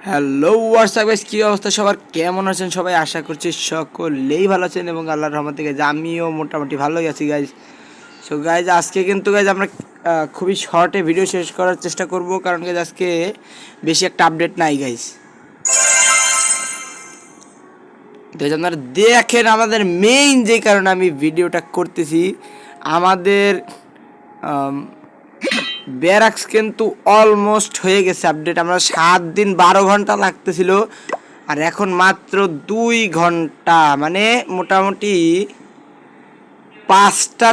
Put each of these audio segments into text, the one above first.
Hello WhatsApp guys, কী অবস্থা সবার? কেমন আছেন সবাই? আশা করছি সকলেই ভালো আছেন এবং আল্লাহর রহমতে গাইজ আমিও মোটামুটি ভালোই আছি গাইজ। সো গাইজ আজকে কিন্তু গাইজ আমরা খুবই শর্টে ভিডিও শেষ করার চেষ্টা করব, কারণ গাইজ আজকে বেশি একটা আপডেট নাই গাইজ। গাইজ আপনারা দেখেন আমাদের মেইন যে কারণে আমি ভিডিওটা করতেছি, আমাদের ব্যারাক্স কিন্তু অলমোস্ট হয়ে গেছে আপডেট। আমরা 7 দিন 12 ঘন্টা লাগতেছিল, আর এখন মাত্র 2 ঘন্টা, মানে মোটামুটি 5টা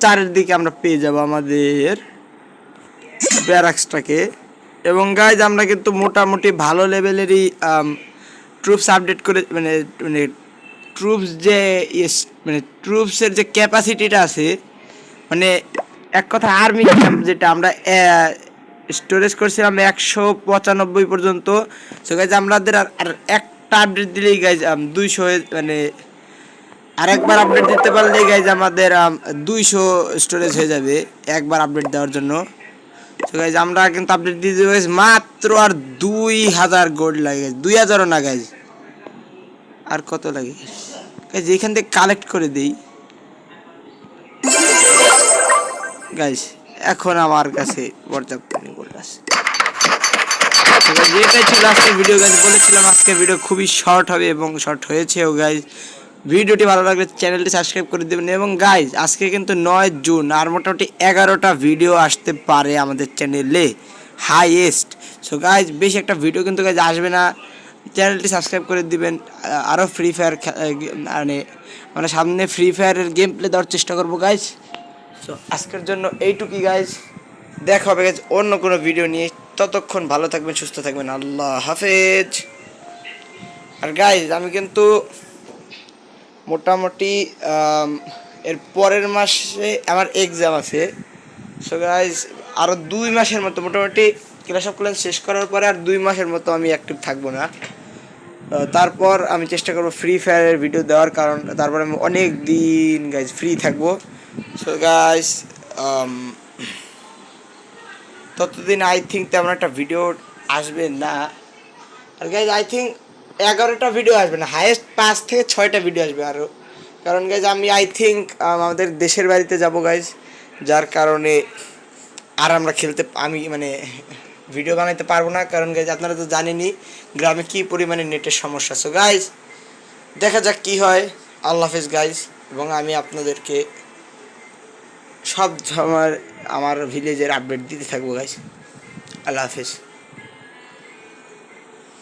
4 দিকে আমরা পেয়ে যাব আমাদের ব্যারাক্সটাকে। এবং গাইজ আমরা কিন্তু মোটামুটি ভালো লেভেলেরই ট্রুপস আপডেট করে, মানে মানে ট্রুপস যে মানে ট্রুপসের যে ক্যাপাসিটিটা আছে, মানে এক কথা আর্মি ক্যাম্প যেটা আমরা স্টোরেজ করছিলাম 195 পর্যন্ত। সো গাইজ আমাদের আর একটা আপডেট দিলেই গাইজ 200, মানে আরেকবার আপডেট দিতে পারলেই গাইজ আমাদের 200 স্টোরেজ হয়ে যাবে একবার আপডেট দেওয়ার জন্য। সো গাইজ আমরা কিন্তু আপডেট দিয়ে দেবো গাইজ, মাত্র আর 2000 গোল্ড লাগে, 2000ও না গাইজ, আর কত লাগে গাইজ, এখান থেকে কালেক্ট করে দিই গাইজ। এখন আমার কাছে পর্যাপ্ত গোল্ড আছে। যেটাই ছিল আজকের ভিডিও গাইজ, বলেছিলাম আজকের ভিডিও খুবই শর্ট হবে এবং শর্ট হয়েছেও গাইজ। ভিডিওটি ভালো লাগলে চ্যানেলটি সাবস্ক্রাইব করে দেবেন। এবং গাইজ আজকে কিন্তু 9 জুন, আর মোটামুটি 11টা ভিডিও আসতে পারে আমাদের চ্যানেলে হাইয়েস্ট। সো গাইজ বেশি একটা ভিডিও কিন্তু গাইজ আসবে না, চ্যানেলটি সাবস্ক্রাইব করে দিবেন। আরও ফ্রি ফায়ার, মানে আমরা সামনে ফ্রি ফায়ারের গেম প্লে দেওয়ার চেষ্টা করবো গাইজ। সো আজকের জন্য এইটুকুই গাইজ, দেখা হবে গাইজ অন্য কোনো ভিডিও নিয়ে। ততক্ষণ ভালো থাকবেন, সুস্থ থাকবেন, আল্লাহ হাফেজ। আর গাইজ আমি কিন্তু মোটামুটি এর পরের মাসে আমার এক্সাম আছে। সো গাইজ আরও 2 মাসের মতো, মোটামুটি ক্লাস অফ ক্লাস শেষ করার পরে আর 2 মাসের মতো আমি অ্যাক্টিভ থাকবো না। তারপর আমি চেষ্টা করবো ফ্রি ফায়ারের ভিডিও দেওয়ার, কারণ তারপর আমি অনেক দিন গাইজ ফ্রি থাকবো। সো গাইজ ততদিন আই থিঙ্ক তেমন একটা ভিডিও আসবে না। আর গাইজ আই থিঙ্ক 11টা ভিডিও আসবে না, হাইয়েস্ট 5 থেকে 6টা ভিডিও আসবে আরও। কারণ গাইজ আমি আই থিঙ্ক আমাদের দেশের বাড়িতে যাব গাইজ, যার কারণে আর আমরা আমি মানে ভিডিও বানাইতে পারবো না। কারণ গাইজ আপনারা তো জানেনই গ্রামে কী পরিমাণে নেটের সমস্যা। সো গাইজ দেখা যাক কী হয়। আল্লাহ হাফেজ গাইজ। এবং আমি আপনাদেরকে সব আমার ভিলেজের আপডেট দিতে থাকবো গাইজ। আল্লাহ হাফেজ।